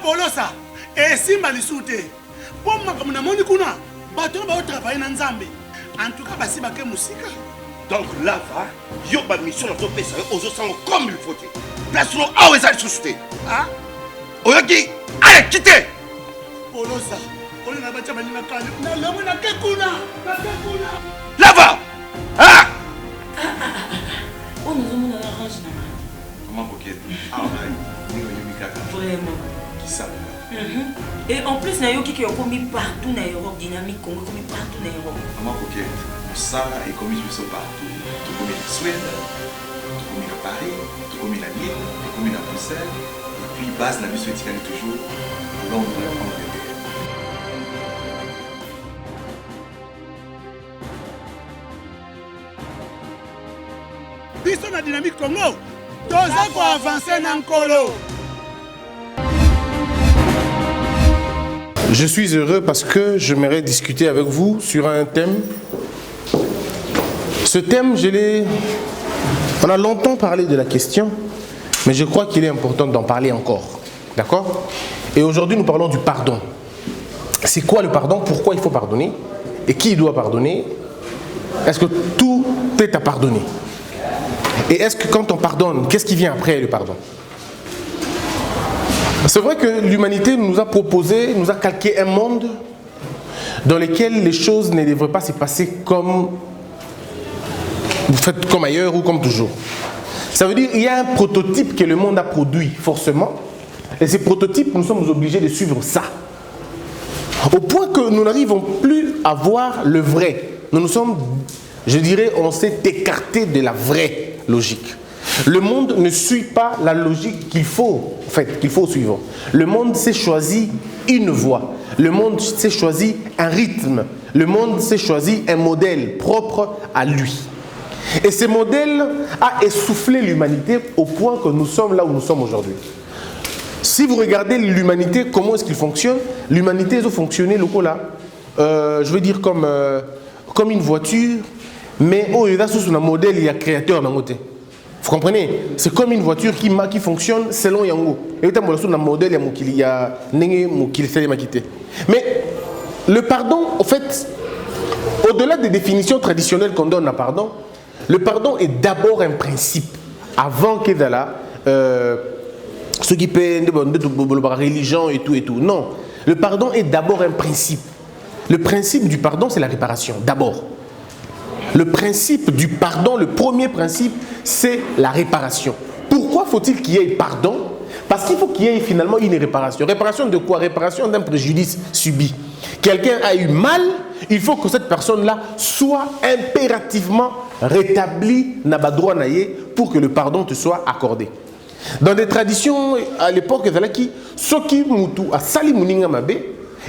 Polosa, et Simba Lissoute. Pour moi, comme on a kuna, bateau va travailler dans Zambé. En tout cas, c'est ma musique. Donc là, il y a une mission dans ton pays, aux autres comme il faut. Place nous à où est-ce que tu es? Ah? Oyaki, allez, quittez! Polosa, on a battu ma ligne à Kanye. On a Kekuna. Là-bas! Ah! On nous a mis dans la range. Comment coquette? Ah, oui, vraiment. Qui ça? Et en plus, il y a qui ont commis partout dans l'Europe, dynamique, commis partout dans l'Europe. Comment coquette? Ça est commis partout. Tout comme la Suède, tout comme la Paris, tout comme la Lille, tout comme la Bruxelles. Et puis, base la mission est toujours Londres, Angleterre. Bisous la dynamique Congo. Tous pour avancer dans le colo. Je suis heureux parce que j'aimerais discuter avec vous sur un thème. Ce thème, on a longtemps parlé de la question, mais je crois qu'il est important d'en parler encore. D'accord? Et aujourd'hui, nous parlons du pardon. C'est quoi le pardon? Pourquoi il faut pardonner? Et qui doit pardonner? Est-ce que tout est à pardonner? Et est-ce que quand on pardonne, qu'est-ce qui vient après le pardon? C'est vrai que l'humanité nous a proposé, nous a calqué un monde dans lequel les choses ne devraient pas se passer comme vous faites comme ailleurs ou comme toujours. Ça veut dire qu'il y a un prototype que le monde a produit forcément, et ces prototypes, nous sommes obligés de suivre ça. Au point que nous n'arrivons plus à voir le vrai. Nous sommes, je dirais, on s'est écarté de la vraie logique. Le monde ne suit pas la logique qu'il faut suivre. Le monde s'est choisi une voie. Le monde s'est choisi un rythme. Le monde s'est choisi un modèle propre à lui. Et ce modèle a essoufflé l'humanité au point que nous sommes là où nous sommes aujourd'hui. Si vous regardez l'humanité, comment est-ce qu'il fonctionne? L'humanité a fonctionné je veux dire comme une voiture, mais il y a un modèle, il y a un créateur dans le côté. Vous comprenez? C'est comme une voiture qui fonctionne selon Yango. Et il y a un modèle, il y a un. Mais le pardon, en fait, au-delà des définitions traditionnelles qu'on donne à pardon, le pardon est d'abord un principe. Avant que ce qui peut la religion et tout. Non. Le pardon est d'abord un principe. Le principe du pardon, c'est la réparation. D'abord. Le principe du pardon, le premier principe, c'est la réparation. Pourquoi faut-il qu'il y ait pardon? Parce qu'il faut qu'il y ait finalement une réparation. Réparation de quoi? Réparation d'un préjudice subi. Quelqu'un a eu mal, il faut que cette personne-là soit impérativement rétablie pour que le pardon te soit accordé. Dans des traditions, à l'époque,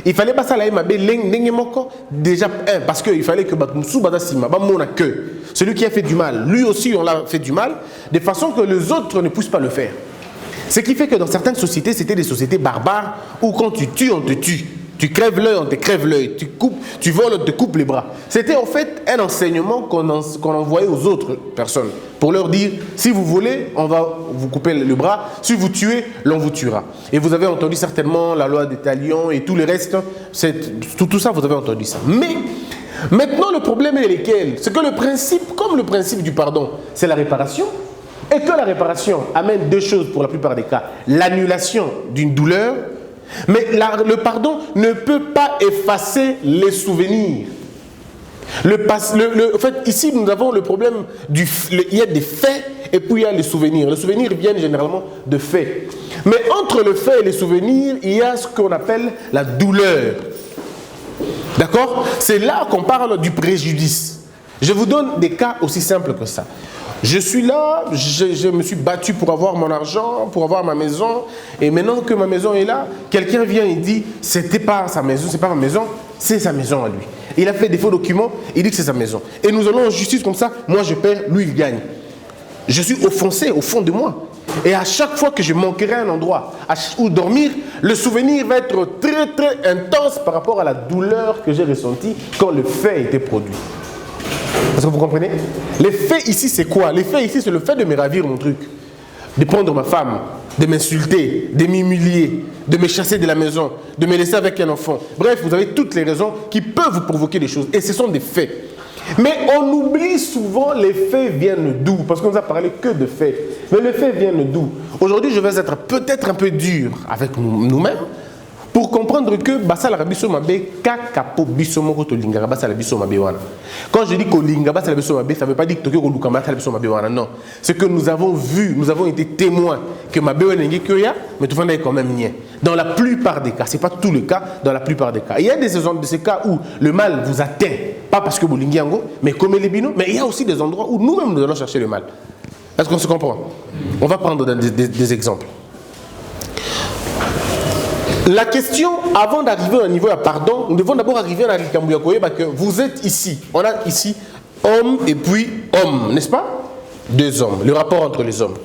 il fallait pas ça déjà parce qu'il fallait que celui qui a fait du mal, lui aussi on l'a fait du mal, de façon que les autres ne puissent pas le faire. Ce qui fait que dans certaines sociétés, c'était des sociétés barbares où quand tu tues, on te tue. Tu crèves l'œil, on te crève l'œil. Tu voles, on te coupe les bras. C'était en fait un enseignement qu'on envoyait aux autres personnes pour leur dire, si vous volez, on va vous couper le bras. Si vous tuez, l'on vous tuera. Et vous avez entendu certainement la loi des talions et tout le reste. Tout ça, vous avez entendu ça. Mais maintenant, le problème est lequel? C'est que le principe, comme le principe du pardon, c'est la réparation. Et que la réparation amène deux choses pour la plupart des cas. L'annulation d'une douleur. Mais le pardon ne peut pas effacer les souvenirs. En fait, ici, nous avons le problème il y a des faits et puis il y a les souvenirs. Les souvenirs viennent généralement de faits. Mais entre le fait et les souvenirs, il y a ce qu'on appelle la douleur. D'accord? C'est là qu'on parle du préjudice. Je vous donne des cas aussi simples que ça. Je suis là, je me suis battu pour avoir mon argent, pour avoir ma maison. Et maintenant que ma maison est là, quelqu'un vient et dit, c'était pas sa maison, c'est pas ma maison, c'est sa maison à lui. Il a fait des faux documents, il dit que c'est sa maison. Et nous allons en justice comme ça, moi je perds, lui il gagne. Je suis offensé au fond de moi. Et à chaque fois que je manquerai un endroit où dormir, le souvenir va être très très intense par rapport à la douleur que j'ai ressentie quand le fait était produit. Est-ce que vous comprenez? Les faits ici, c'est quoi? Les faits ici, c'est le fait de me ravir mon truc, de prendre ma femme, de m'insulter, de m'humilier, de me chasser de la maison, de me laisser avec un enfant. Bref, vous avez toutes les raisons qui peuvent vous provoquer des choses. Et ce sont des faits. Mais on oublie souvent les faits viennent d'où. Parce qu'on nous a parlé que de faits. Mais les faits viennent d'où. Aujourd'hui, je vais être peut-être un peu dur avec nous-mêmes pour comprendre que basala biso mabe kakapo biso moko to lingara basala biso mabe wana. Quand je dis ko linga basala biso mabe, ça veut pas dire que to ko luka basala biso mabe wana, non. C'est que nous avons vu, nous avons été témoins que mabe wana ngi kyoya, mais tout le monde est quand même niais. Dans la plupart des cas, c'est pas tout le cas, dans la plupart des cas. Il y a de ces cas où le mal vous atteint, pas parce que vous lingi yango, mais comme les binos, mais il y a aussi des endroits où nous-mêmes nous allons chercher le mal. Est-ce qu'on se comprend? On va prendre des exemples. La question, avant d'arriver au niveau de pardon, nous devons d'abord arriver à la Rikambuyakoye, parce que vous êtes ici. On a ici homme et puis homme, n'est-ce pas? Deux hommes, le rapport entre les hommes.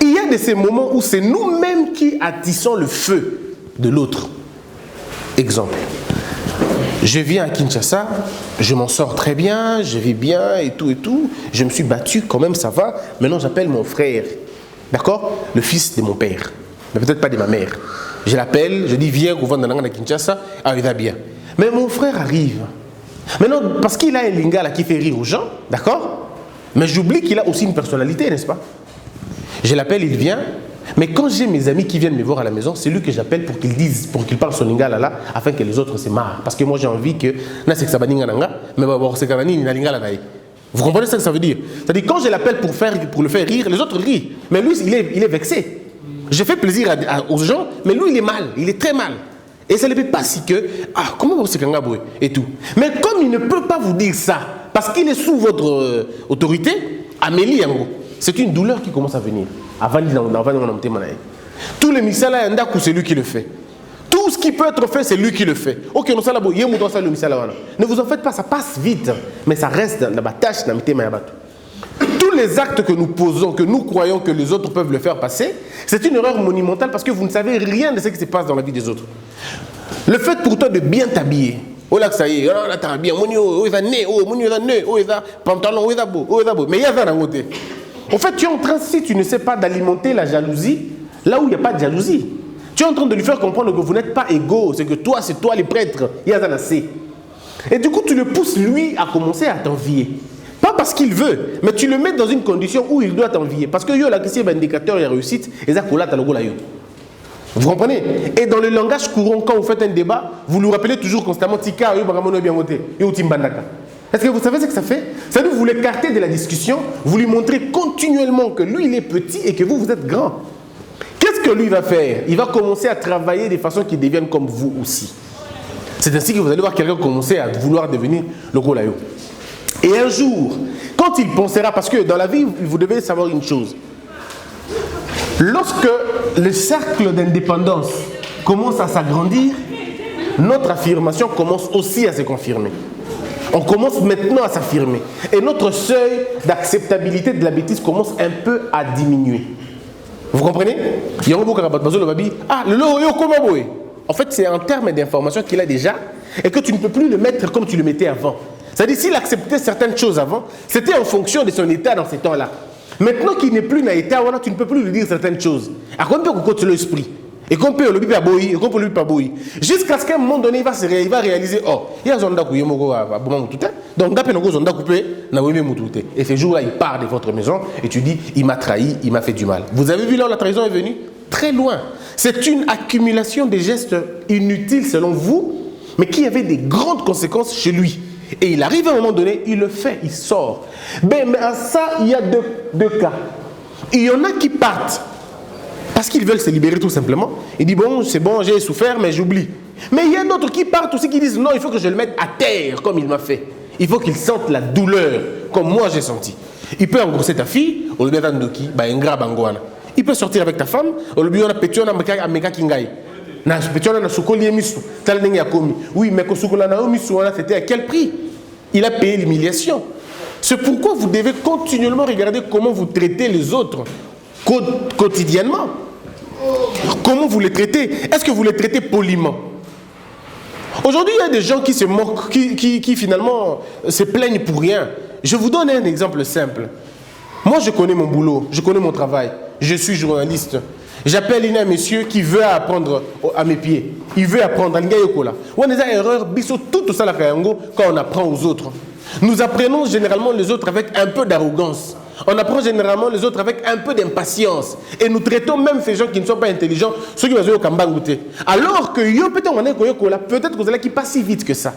Il y a de ces moments où c'est nous-mêmes qui attissons le feu de l'autre. Exemple. Je viens à Kinshasa, je m'en sors très bien, je vis bien et tout. Je me suis battu, quand même ça va. Maintenant j'appelle mon frère, d'accord? Le fils de mon père, mais peut-être pas de ma mère. Je l'appelle, je dis viens au vendre à Kinshasa, ah il va bien. Mais mon frère arrive. Maintenant, parce qu'il a un lingala qui fait rire aux gens, d'accord? Mais j'oublie qu'il a aussi une personnalité, n'est-ce pas? Je l'appelle, il vient. Mais quand j'ai mes amis qui viennent me voir à la maison, c'est lui que j'appelle pour qu'il dise, pour qu'il parle son lingala là, afin que les autres se marrent. Parce que moi j'ai envie que vous comprenez ce que ça veut dire? C'est-à-dire quand je l'appelle pour le faire rire, les autres rient. Mais lui, il est vexé. Je fais plaisir aux gens, mais lui, il est mal. Il est très mal. Et ça ne peut pas si que... Ah, comment vous savez et tout. Mais comme il ne peut pas vous dire ça, parce qu'il est sous votre autorité, Amélie, c'est une douleur qui commence à venir. Tous les misala, c'est lui qui le fait. Tout ce qui peut être fait, c'est lui qui le fait. Ok, ne vous en faites pas, ça passe vite. Mais ça reste dans la tâche. Tous les actes que nous posons, que nous croyons que les autres peuvent le faire passer, c'est une erreur monumentale parce que vous ne savez rien de ce qui se passe dans la vie des autres. Le fait pour toi de bien t'habiller, oh là que ça y est, oh là t'as bien, oh il va né, oh il va né, oh il va pantalon, oh il va beau, mais il y a ça dans le côté. En fait, tu es en train, si tu ne sais pas, d'alimenter la jalousie, là où il n'y a pas de jalousie. Tu es en train de lui faire comprendre que vous n'êtes pas égaux, c'est toi les prêtres, il y a ça assez. Et du coup, tu le pousses lui à commencer à t'envier. Pas parce qu'il veut, mais tu le mets dans une condition où il doit t'envier. Parce que yo la question est un indicateur de réussite, et ça coula ta logo là yo. Vous comprenez? Et dans le langage courant, quand vous faites un débat, vous lui rappelez toujours constamment Tika, yo bagamono bien voté, yo timbandaka. Est-ce que vous savez ce que ça fait? Ça veut dire que vous l'écartez de la discussion, vous lui montrez continuellement que lui il est petit et que vous êtes grand. Qu'est-ce que lui va faire? Il va commencer à travailler de façon qu'il devienne comme vous aussi. C'est ainsi que vous allez voir quelqu'un commencer à vouloir devenir le gros layo. Et un jour, quand il pensera, parce que dans la vie, vous devez savoir une chose. Lorsque le cercle d'indépendance commence à s'agrandir, notre affirmation commence aussi à se confirmer. On commence maintenant à s'affirmer. Et notre seuil d'acceptabilité de la bêtise commence un peu à diminuer. Vous comprenez? En fait, c'est un terme d'information qu'il a déjà et que tu ne peux plus le mettre comme tu le mettais avant. C'est-à-dire, s'il acceptait certaines choses avant, c'était en fonction de son état dans ces temps-là. Maintenant qu'il n'est plus dans l'état, tu ne peux plus lui dire certaines choses. À quoi on peut l'esprit? Et qu'on peut le lui pas boy, et qu'on peut le lui pas boy. Jusqu'à ce qu'à un moment donné, il va réaliser, oh, il y a un zonda qui est moko à bon tout donc d'après nos zonda coupé, n'a pas même tout. Et ce jour-là, il part de votre maison et tu dis, il m'a trahi, il m'a fait du mal. Vous avez vu là où la trahison est venue? Très loin. C'est une accumulation de gestes inutiles selon vous, mais qui avaient des grandes conséquences chez lui. Et il arrive à un moment donné, il le fait, il sort. Mais à ça, il y a deux cas. Il y en a qui partent parce qu'ils veulent se libérer tout simplement. Ils disent, bon, c'est bon, j'ai souffert, mais j'oublie. Mais il y a d'autres qui partent aussi, qui disent, non, il faut que je le mette à terre, comme il m'a fait. Il faut qu'il sente la douleur, comme moi j'ai senti. Il peut engrosser ta fille, au lieu d'andoki, il peut sortir avec ta femme, au lieu de oui, mais c'était à quel prix? Il a payé l'humiliation. C'est pourquoi vous devez continuellement regarder comment vous traitez les autres quotidiennement. Comment vous les traitez? Est-ce que vous les traitez poliment? Aujourd'hui, il y a des gens qui se moquent, qui finalement se plaignent pour rien. Je vous donne un exemple simple. Moi, je connais mon boulot, je connais mon travail. Je suis journaliste. J'appelle un monsieur qui veut apprendre à mes pieds. Il veut apprendre. On a des erreurs, tout ça quand on apprend aux autres. Nous apprenons généralement les autres avec un peu d'arrogance. On apprend généralement les autres avec un peu d'impatience. Et nous traitons même ces gens qui ne sont pas intelligents, ceux qui vont au Kambangouté. Alors que peut-être que qui passe si vite que ça.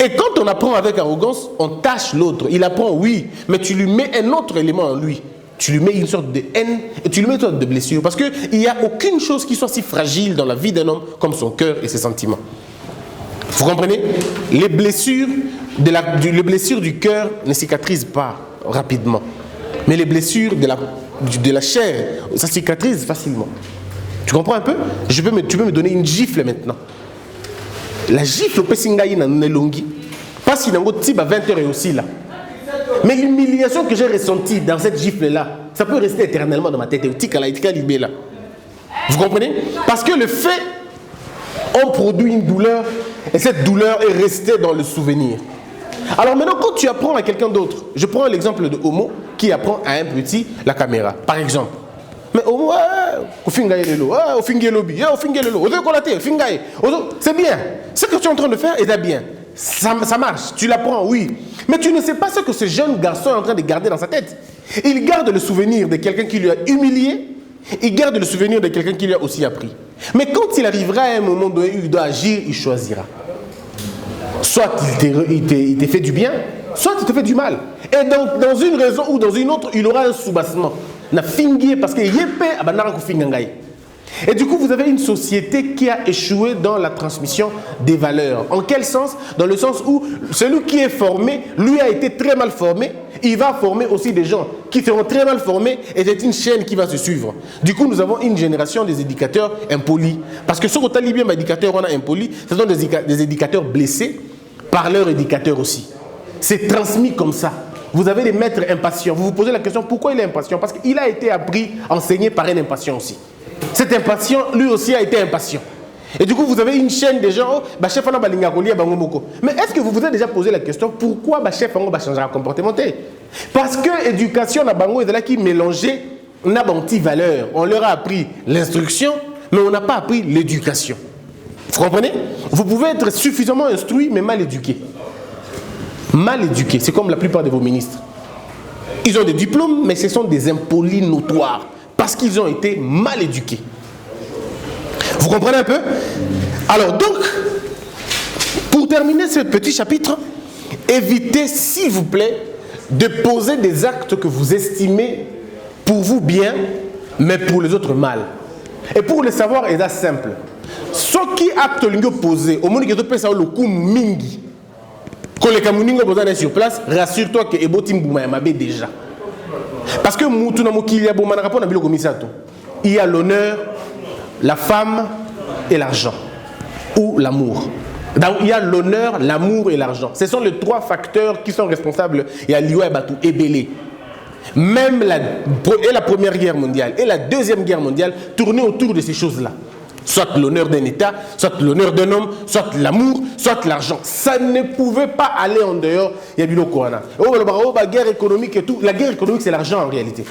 Et quand on apprend avec arrogance, on tâche l'autre. Il apprend, oui, mais tu lui mets un autre élément en lui. Tu lui mets une sorte de haine et tu lui mets une sorte de blessure. Parce qu'il n'y a aucune chose qui soit si fragile dans la vie d'un homme comme son cœur et ses sentiments. Vous comprenez? Les blessures du cœur ne cicatrisent pas rapidement. Mais les blessures de la chair, ça cicatrise facilement. Tu comprends un peu? Tu peux me donner une gifle maintenant. La gifle au Pessingaï n'a pas longue. Pas si nango tiba 20 heures et aussi là. Mais l'humiliation que j'ai ressentie dans cette gifle-là, ça peut rester éternellement dans ma tête. Vous comprenez? Parce que le fait, on produit une douleur, et cette douleur est restée dans le souvenir. Alors maintenant, quand tu apprends à quelqu'un d'autre, je prends l'exemple de Homo qui apprend à un petit la caméra, par exemple. Mais Homo, c'est bien. Ce que tu es en train de faire est bien. Ça marche, tu l'apprends, oui. Mais tu ne sais pas ce que ce jeune garçon est en train de garder dans sa tête. Il garde le souvenir de quelqu'un qui lui a humilié. Il garde le souvenir de quelqu'un qui lui a aussi appris. Mais quand il arrivera à un moment donné où il doit agir, il choisira. Soit il te fait du bien, soit il te fait du mal. Et donc, dans une raison ou dans une autre, il aura un soubassement. Parce que et du coup, vous avez une société qui a échoué dans la transmission des valeurs. En quel sens? Dans le sens où celui qui est formé, lui a été très mal formé. Il va former aussi des gens qui seront très mal formés et c'est une chaîne qui va se suivre. Du coup, nous avons une génération des éducateurs impolis. Parce que sur le talibien, éducateurs, on a impolis, ce sont des éducateurs blessés par leurs éducateurs aussi. C'est transmis comme ça. Vous avez des maîtres impatients. Vous vous posez la question, pourquoi il est impatient? Parce qu'il a été appris, enseigné par un impatient aussi. Cet impatient, lui aussi, a été impatient. Et du coup, vous avez une chaîne de gens, mais est-ce que vous vous êtes déjà posé la question, pourquoi chef va changer de comportement? Parce que l'éducation na bango est là qui mélangeait na banti valeur. On leur a appris l'instruction, mais on n'a pas appris l'éducation. Vous comprenez? Vous pouvez être suffisamment instruit, mais mal éduqué. Mal éduqué, c'est comme la plupart de vos ministres. Ils ont des diplômes, mais ce sont des impolis notoires. Parce qu'ils ont été mal éduqués. Vous comprenez un peu? Alors donc, pour terminer ce petit chapitre, évitez s'il vous plaît de poser des actes que vous estimez pour vous bien, mais pour les autres mal. Et pour le savoir, c'est simple. Ce qui acte lingo posé, au monde qui est ça le coup mingi. Quand les Kamuningo posent sur place, rassure-toi que Ebotim Boumayamabe déjà. Parce que il y a l'honneur, la femme et l'argent. Ou l'amour. Donc il y a l'honneur, l'amour et l'argent. Ce sont les trois facteurs qui sont responsables. Il y a Liwa et Batou et Bélé. Même la Première Guerre mondiale et la Deuxième Guerre mondiale tournaient autour de ces choses-là. Soit l'honneur d'un État, soit l'honneur d'un homme, soit l'amour, soit l'argent. Ça ne pouvait pas aller en dehors. Il y a Bilo Korana. La guerre économique et tout. La guerre économique, c'est l'argent en réalité.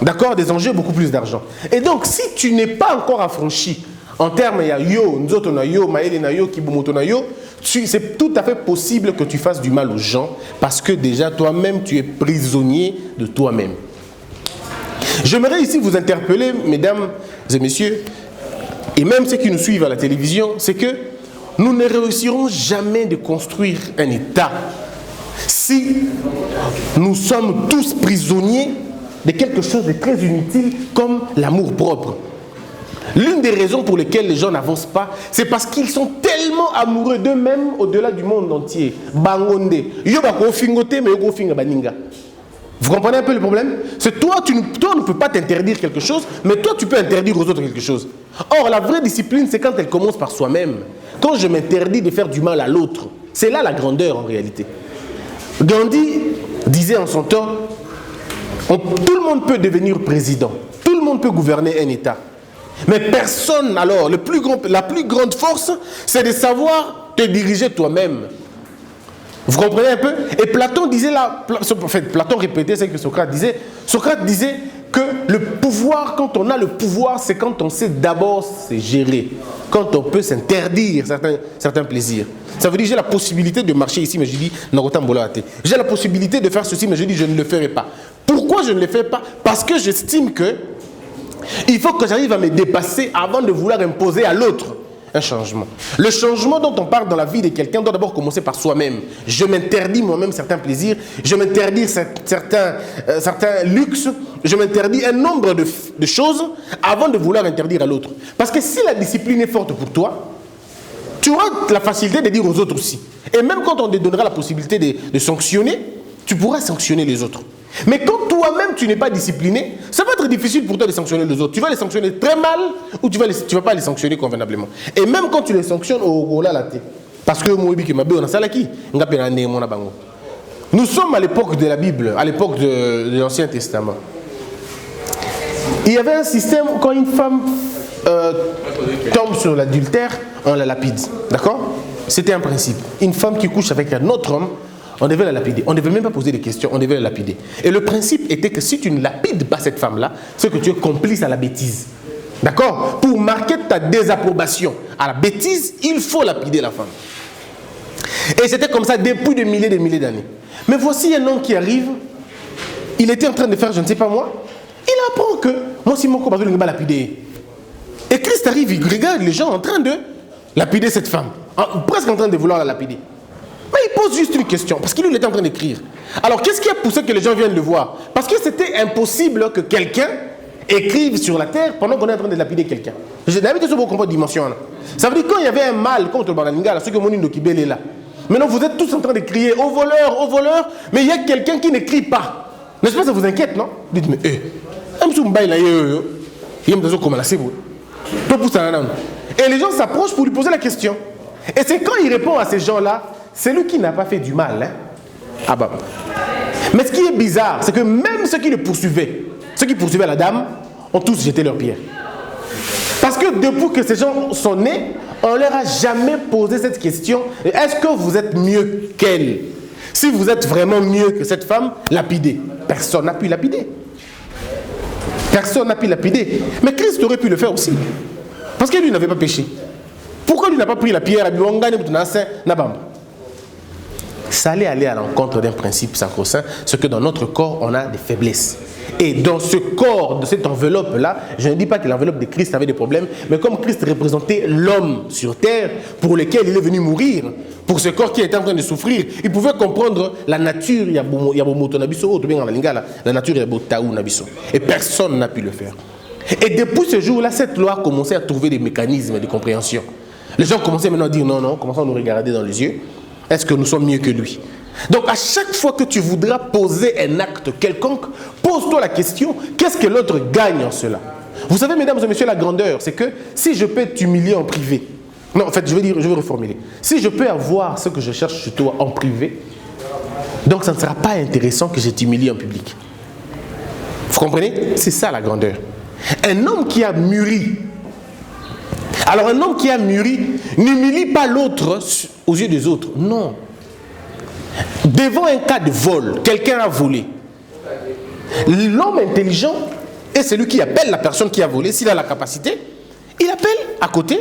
D'accord? Des enjeux, beaucoup plus d'argent. Et donc, si tu n'es pas encore affranchi, en termes, il y a yo, nzoto na yo, maele na yo, kibomoto na yo, c'est tout à fait possible que tu fasses du mal aux gens parce que déjà, toi-même, tu es prisonnier de toi-même. J'aimerais ici vous interpeller, mesdames et messieurs, et même ceux qui nous suivent à la télévision, c'est que nous ne réussirons jamais de construire un État si nous sommes tous prisonniers de quelque chose de très inutile comme l'amour propre. L'une des raisons pour lesquelles les gens n'avancent pas, c'est parce qu'ils sont tellement amoureux d'eux-mêmes au-delà du monde entier. Bangonde. Vous comprenez un peu le problème? C'est toi, tu ne peux pas t'interdire quelque chose, mais toi, tu peux interdire aux autres quelque chose. Or, la vraie discipline, c'est quand elle commence par soi-même. Quand je m'interdis de faire du mal à l'autre, c'est là la grandeur en réalité. Gandhi disait en son temps, tout le monde peut devenir président, tout le monde peut gouverner un État. Mais personne, alors, la plus grande force, c'est de savoir te diriger toi-même. Vous comprenez un peu? Et Platon disait là, en fait, Platon répétait ce que Socrate disait. Socrate disait, que le pouvoir, quand on a le pouvoir, c'est quand on sait d'abord se gérer, quand on peut s'interdire certains plaisirs. Ça veut dire j'ai la possibilité de marcher ici, mais je dis j'ai la possibilité de faire ceci, mais je dis je ne le ferai pas. Pourquoi je ne le fais pas? Parce que j'estime que il faut que j'arrive à me dépasser avant de vouloir imposer à l'autre un changement. Le changement dont on parle dans la vie de quelqu'un doit d'abord commencer par soi-même. Je m'interdis moi-même certains plaisirs, je m'interdis certains luxes, je m'interdis un nombre de choses avant de vouloir interdire à l'autre. Parce que si la discipline est forte pour toi, tu auras la facilité de dire aux autres aussi. Et même quand on te donnera la possibilité de sanctionner, tu pourras sanctionner les autres. Mais quand toi-même tu n'es pas discipliné, ça va être difficile pour toi de sanctionner les autres. Tu vas les sanctionner très mal ou tu vas pas les sanctionner convenablement. Et même quand tu les sanctionnes, parce que nous sommes à l'époque de la Bible, à l'époque de l'Ancien Testament. Il y avait un système, quand une femme tombe sur l'adultère, on la lapide. D'accord? C'était un principe. Une femme qui couche avec un autre homme, on devait la lapider. On ne devait même pas poser de questions, on devait la lapider. Et le principe était que si tu ne lapides pas cette femme-là, c'est que tu es complice à la bêtise. D'accord? Pour marquer ta désapprobation à la bêtise, il faut lapider la femme. Et c'était comme ça depuis des milliers d'années. Mais voici un homme qui arrive, il était en train de faire, je ne sais pas moi, il apprend que moi, si mon copain va lapider. Et Christ arrive, il regarde les gens en train de lapider cette femme, presque en train de vouloir la lapider. Mais il pose juste une question, parce qu'il était en train d'écrire. Alors, qu'est-ce qui a poussé que les gens viennent le voir? Parce que c'était impossible que quelqu'un écrive sur la terre pendant qu'on est en train de lapider quelqu'un. Je n'avais pas de comprendre dimension. Ça veut dire quand il y avait un mal contre le Bananinga, ceux que mon Indokibel est là. Maintenant, vous êtes tous en train de crier au voleur, mais il y a quelqu'un qui ne crie pas. N'est-ce pas, ça vous inquiète, non? Dites-moi, et les gens s'approchent pour lui poser la question. Et c'est quand il répond à ces gens-là, c'est lui qui n'a pas fait du mal. Hein? Ah bah. Mais ce qui est bizarre, c'est que même ceux qui le poursuivaient, ceux qui poursuivaient la dame, ont tous jeté leurs pierres. Parce que depuis que ces gens sont nés, on ne leur a jamais posé cette question. Est-ce que vous êtes mieux qu'elle? Si vous êtes vraiment mieux que cette femme, lapidez. Personne n'a pu lapider. Personne n'a pu lapider. Mais Christ aurait pu le faire aussi. Parce que lui n'avait pas péché. Pourquoi lui n'a pas pris la pierre? Ça allait aller à l'encontre d'un principe sacro-saint, c'est que dans notre corps, on a des faiblesses. Et dans ce corps, de cette enveloppe-là, je ne dis pas que l'enveloppe de Christ avait des problèmes, mais comme Christ représentait l'homme sur terre, pour lequel il est venu mourir, pour ce corps qui était en train de souffrir, il pouvait comprendre la nature, la nature, et personne n'a pu le faire. Et depuis ce jour-là, cette loi a commencé à trouver des mécanismes de compréhension. Les gens commençaient maintenant à dire non, commençons à nous regarder dans les yeux. Est-ce que nous sommes mieux que lui? Donc à chaque fois que tu voudras poser un acte quelconque, pose-toi la question, qu'est-ce que l'autre gagne en cela? Vous savez, mesdames et messieurs, la grandeur, c'est que si je peux t'humilier en privé, non, en fait, je vais reformuler. Si je peux avoir ce que je cherche chez toi en privé, donc ça ne sera pas intéressant que je t'humilie en public. Vous comprenez? C'est ça la grandeur. Un homme qui a mûri, alors un homme qui a mûri n'humilie pas l'autre aux yeux des autres, non. Devant un cas de vol, quelqu'un a volé. L'homme intelligent est celui qui appelle la personne qui a volé, s'il a la capacité, il appelle à côté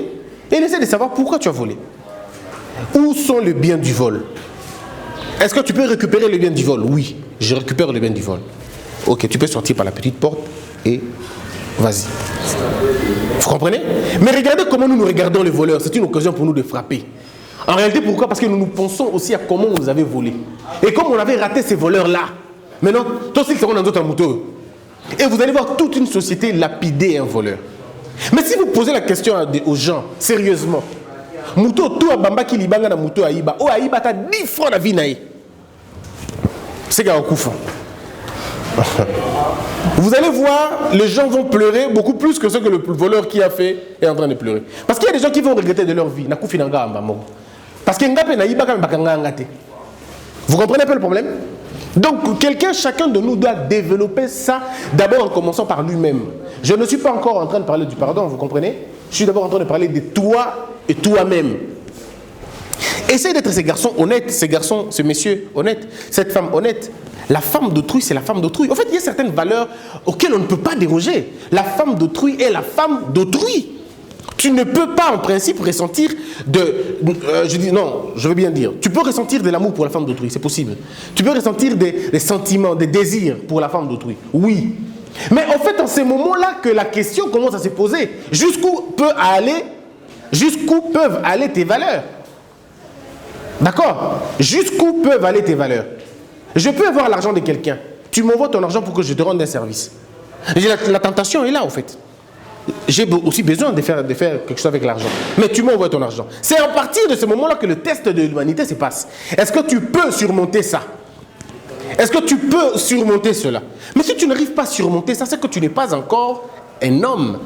et il essaie de savoir pourquoi tu as volé. Où sont les biens du vol? Est-ce que tu peux récupérer les biens du vol? Oui, je récupère les biens du vol. Ok, tu peux sortir par la petite porte et vas-y. Vous comprenez? Mais regardez comment nous regardons les voleurs. C'est une occasion pour nous de frapper. En réalité, pourquoi? Parce que nous pensons aussi à comment vous avez volé. Et comme on avait raté ces voleurs-là, maintenant, toi aussi, c'est un autre moto. Et vous allez voir toute une société lapider un voleur. Mais si vous posez la question aux gens, sérieusement, Mouto, tout à Bamba qui libanga na Mouto Aïba, oh Aïba, t'as 10 francs la vie naïe. C'est qu'à Okoufou. Vous allez voir, les gens vont pleurer beaucoup plus que ce que le voleur qui a fait est en train de pleurer. Parce qu'il y a des gens qui vont regretter de leur vie. Parce qu'il y a des Vous comprenez un peu le problème? Donc, chacun de nous doit développer ça d'abord en commençant par lui-même. Je ne suis pas encore en train de parler du pardon, vous comprenez? Je suis d'abord en train de parler de toi et toi-même. Essaye d'être ces garçons honnêtes, ces garçons, ce monsieur honnête, cette femme honnête. La femme d'autrui, c'est la femme d'autrui. En fait, il y a certaines valeurs auxquelles on ne peut pas déroger. La femme d'autrui est la femme d'autrui. Tu ne peux pas, en principe, ressentir je veux bien dire, tu peux ressentir de l'amour pour la femme d'autrui, c'est possible. Tu peux ressentir des sentiments, des désirs pour la femme d'autrui, oui. Mais en fait, en ces moments-là que la question commence à se poser, jusqu'où peuvent aller tes valeurs? D'accord? Jusqu'où peuvent aller tes valeurs? Je peux avoir l'argent de quelqu'un. Tu m'envoies ton argent pour que je te rende un service. La tentation est là, en fait. J'ai aussi besoin de faire quelque chose avec l'argent. Mais tu m'envoies ton argent. C'est à partir de ce moment-là que le test de l'humanité se passe. Est-ce que tu peux surmonter ça? Est-ce que tu peux surmonter cela? Mais si tu n'arrives pas à surmonter ça, c'est que tu n'es pas encore un homme.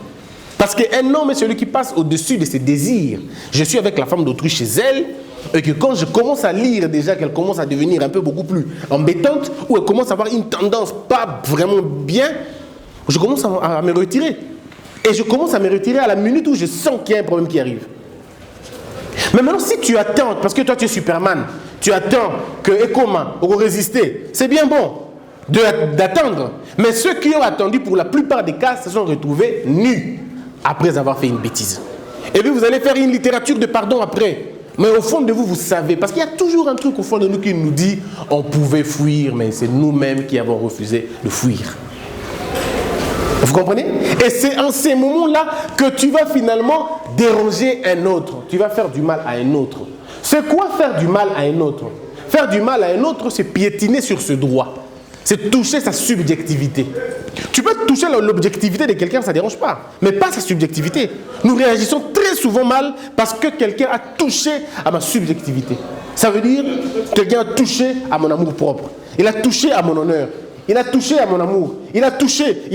Parce qu'un homme est celui qui passe au-dessus de ses désirs. Je suis avec la femme d'autrui chez elle, et que quand je commence à lire déjà qu'elle commence à devenir un peu beaucoup plus embêtante, ou elle commence à avoir une tendance pas vraiment bien, je commence à me retirer. Et je commence à me retirer à la minute où je sens qu'il y a un problème qui arrive. Mais maintenant, si tu attends, parce que toi tu es Superman, tu attends que Ekoma ou résister, c'est bien bon d'attendre. Mais ceux qui ont attendu, pour la plupart des cas, se sont retrouvés nus après avoir fait une bêtise. Et puis vous allez faire une littérature de pardon après. Mais au fond de vous, vous savez, parce qu'il y a toujours un truc au fond de nous qui nous dit on pouvait fuir, mais c'est nous-mêmes qui avons refusé de fuir. Vous comprenez? Et c'est en ces moments-là que tu vas finalement déranger un autre. Tu vas faire du mal à un autre. C'est quoi faire du mal à un autre? Faire du mal à un autre, c'est piétiner sur ce droit. C'est toucher sa subjectivité. Tu peux toucher l'objectivité de quelqu'un, ça ne dérange pas. Mais pas sa subjectivité. Nous réagissons très souvent mal parce que quelqu'un a touché à ma subjectivité. Ça veut dire que quelqu'un a touché à mon amour propre. Il a touché à mon honneur. Il a touché à mon amour. Il a touché.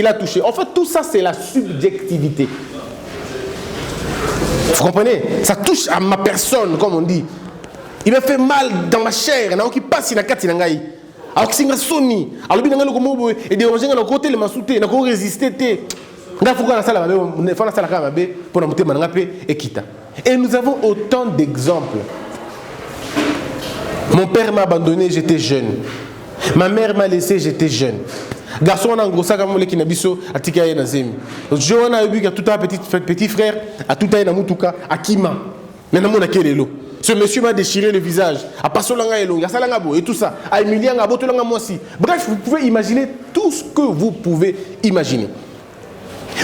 En fait, tout ça, c'est la subjectivité. Vous comprenez? Ça touche à ma personne, comme on dit. Il me fait mal dans ma chair. Il y a qui passe, il y a quatre nangai. Alors que c'est un soni. Alors il y a un comme et déranger dans côté le masouté, il y a résister té. Et nous avons autant d'exemples. Mon père m'a abandonné, j'étais jeune. Ma mère m'a laissé, j'étais jeune. Garçon en gros ça comme les kinabiso atika na zemi. Joan a eu tout un petit frère a tout un amutuka akima. Maintenant mon akelelo. Ce monsieur m'a déchiré le visage. A pasolanga elo, ya salanga bo et tout ça. A humilianga botolanga moi aussi. Bref, vous pouvez imaginer tout ce que vous pouvez imaginer.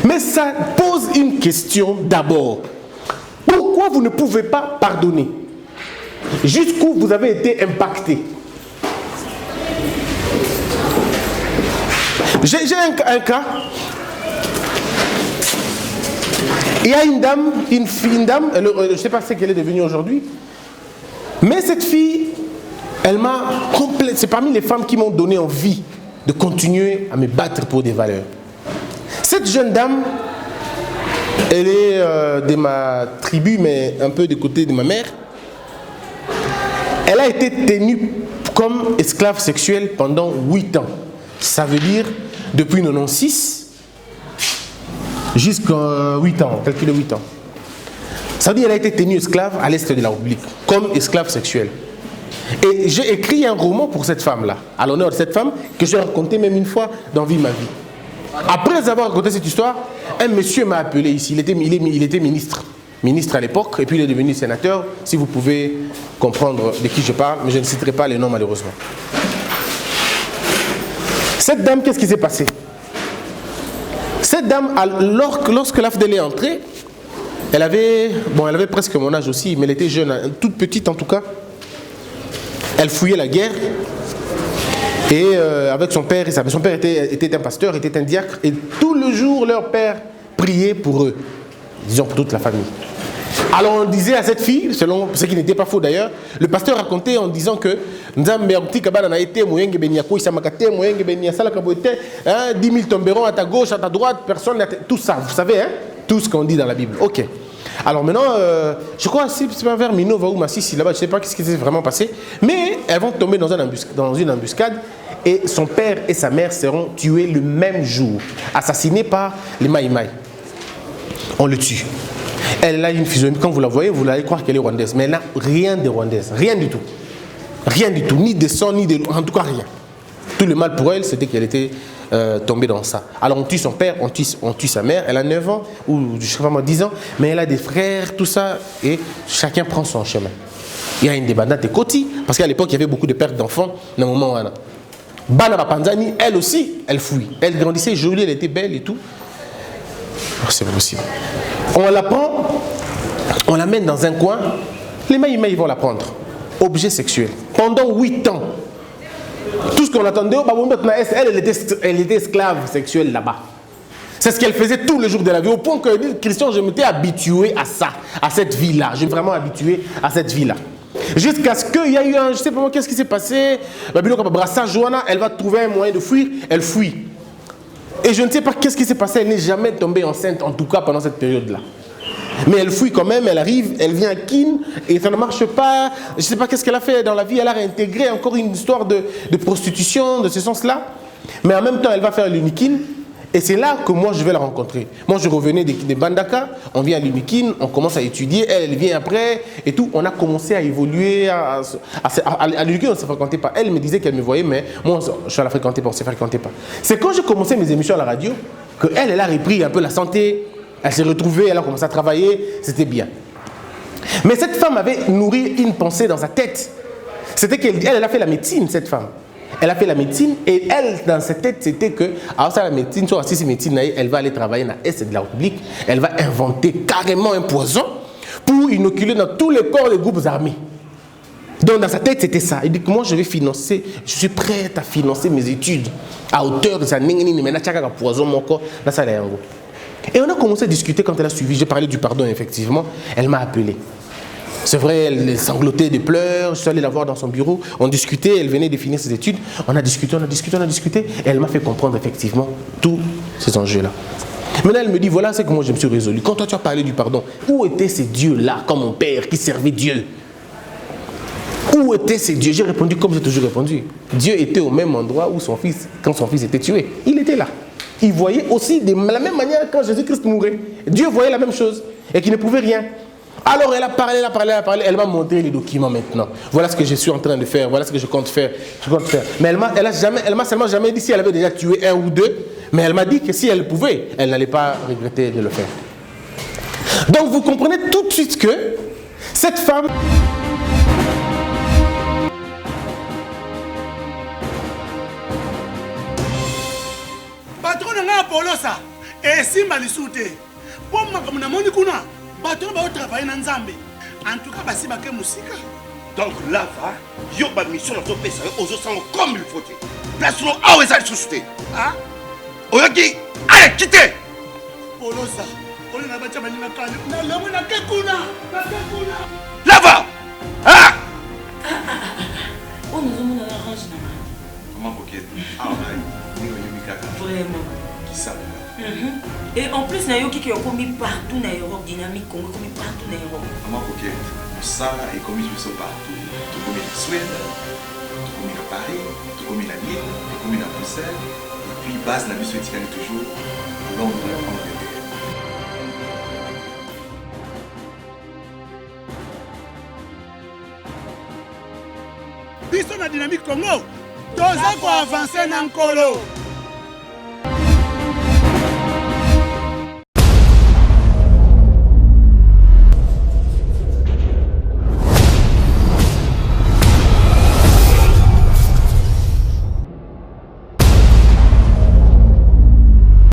Mais ça pose une question d'abord. Pourquoi vous ne pouvez pas pardonner? Jusqu'où vous avez été impacté? J'ai un cas. Il y a une dame, je ne sais pas ce qu'elle est devenue aujourd'hui, mais cette fille, elle m'a complètement. C'est parmi les femmes qui m'ont donné envie de continuer à me battre pour des valeurs. Cette jeune dame, elle est de ma tribu, mais un peu du côté de ma mère. Elle a été tenue comme esclave sexuelle pendant 8 ans. Ça veut dire depuis 96 jusqu'à 8 ans, calculez 8 ans. Ça veut dire qu'elle a été tenue esclave à l'est de la République, comme esclave sexuelle. Et j'ai écrit un roman pour cette femme-là, à l'honneur de cette femme, que j'ai raconté même une fois dans Vie ma vie. Après avoir raconté cette histoire, un monsieur m'a appelé ici, il était ministre à l'époque, et puis il est devenu sénateur, si vous pouvez comprendre de qui je parle, mais je ne citerai pas les noms malheureusement. Cette dame, qu'est-ce qui s'est passé? Cette dame, lorsque l'AFDL est entrée, elle avait presque mon âge aussi, mais elle était jeune, toute petite en tout cas. Elle fouillait la guerre. Et avec son père, son père était un pasteur, était un diacre. Et tout le jour, leur père priait pour eux. Disons pour toute la famille. Alors on disait à cette fille, selon ce qui n'était pas faux d'ailleurs, le pasteur racontait en disant que 10 000 tomberont à ta gauche, à ta droite, personne, tout ça, vous savez, hein, tout ce qu'on dit dans la Bible. Ok. Alors maintenant, je crois que c'est vers Minova ou Massissi là-bas, je ne sais pas ce qui s'est vraiment passé, mais elles vont tomber dans une embuscade et son père et sa mère seront tués le même jour, assassinés par les Maïmaï. On le tue. Elle a une physionomie, quand vous la voyez, vous allez croire qu'elle est rwandaise, mais elle n'a rien de rwandaise, rien du tout. Rien du tout, ni de sang, ni de... En tout cas, rien. Tout le mal pour elle, c'était qu'elle était tombée dans ça. Alors on tue son père, on tue sa mère. Elle a 9 ans, ou je sais pas moi, 10 ans, mais elle a des frères, tout ça, et chacun prend son chemin. Il y a une débandade de Koti, parce qu'à l'époque, il y avait beaucoup de pertes d'enfants, dans le moment où Bana Bapanzani, elle aussi, elle fouille. Elle grandissait jolie, elle était belle et tout. Oh, c'est pas possible. On la prend, on la mène dans un coin, les maïmaïs ils vont la prendre. Objet sexuel. Pendant 8 ans. Tout ce qu'on attendait, elle était esclave sexuelle là-bas. C'est ce qu'elle faisait tous les jours de la vie. Au point que, Christian, je m'étais habitué à ça, à cette vie-là. Je suis vraiment habitué à cette vie-là. Jusqu'à ce qu'il y a eu un, je sais pas moi, qu'est-ce qui s'est passé. Joanna, elle va trouver un moyen de fuir, elle fuit. Et je ne sais pas qu'est-ce qui s'est passé, elle n'est jamais tombée enceinte, en tout cas pendant cette période-là. Mais elle fuit quand même, elle arrive, elle vient à Kin et ça ne marche pas. Je ne sais pas qu'est-ce qu'elle a fait dans la vie, elle a réintégré encore une histoire de prostitution, de ce sens-là. Mais en même temps, elle va faire l'Unikin. Et c'est là que moi, je vais la rencontrer. Moi, je revenais des Bandaka, on vient à l'Unikin, on commence à étudier, elle vient après, et tout. On a commencé à évoluer. À l'Unikin, on ne se fréquentait pas. Elle me disait qu'elle me voyait, mais moi, je ne la fréquentais pas, on ne se fréquentait pas. C'est quand j'ai commencé mes émissions à la radio, qu'elle a repris un peu la santé, elle s'est retrouvée, elle a commencé à travailler, c'était bien. Mais cette femme avait nourri une pensée dans sa tête. C'était qu'elle a fait la médecine, cette femme. Elle a fait la médecine et elle, dans sa tête, c'était que, alors ça, la médecine, soit si c'est médecine, elle va aller travailler dans l'Est de la République, elle va inventer carrément un poison pour inoculer dans tous les corps des groupes armés. Donc dans sa tête, c'était ça. Il dit que moi, je vais financer, je suis prête à financer mes études à hauteur de ça. Poison mon corps, dans ça, et on a commencé à discuter quand elle a suivi. J'ai parlé du pardon, effectivement. Elle m'a appelé. C'est vrai, elle sanglotait de pleurs. Je suis allé la voir dans son bureau. On discutait, elle venait de finir ses études. On a discuté. Et elle m'a fait comprendre effectivement tous ces enjeux-là. Maintenant, elle me dit, voilà ce que moi je me suis résolu. Quand toi tu as parlé du pardon, où étaient ces dieux-là, comme mon père qui servait Dieu? Où étaient ces dieux? J'ai répondu comme j'ai toujours répondu. Dieu était au même endroit où son fils, quand son fils était tué. Il était là. Il voyait aussi de la même manière quand Jésus-Christ mourait. Dieu voyait la même chose et qu'il ne pouvait rien. Alors elle a parlé, elle m'a montré les documents maintenant. Voilà ce que je suis en train de faire, voilà ce que je compte faire. Mais elle m'a seulement jamais dit si elle avait déjà tué un ou deux, mais elle m'a dit que si elle pouvait, elle n'allait pas regretter de le faire. Donc vous comprenez tout de suite que cette femme... Patron n'a Apollo ça. Et si Malisouté. Pour moi, comme on a mon ikuna. Bato ba travailler dans Nzambe. En tout cas, basi ba ke musika. Donc là va, yo ba mission to pesa aux autres comme il faut. Place no awe za susute. Ah? Oyoki, allez quittez. Polosa. On a ba tchama ni na kale. Na lamu na kekuna. Là va. Ah! Oh, nous avons la range là. Comment coquette? Ah ouais. Ni Yumikaka. Vraiment. Qui ça? Et en plus, Nayoki qui est commis partout dans l'Europe, dynamique, commis partout dans l'Europe. Comment coquette? Ça est commis partout. Tout comme en Suède, tout comme à Paris, tout comme à Lille, tout comme à Bruxelles. Et puis, base la mission éthique toujours à Londres, en Angleterre. Biso na dynamique Congo. Toza ko avancer na nkolo.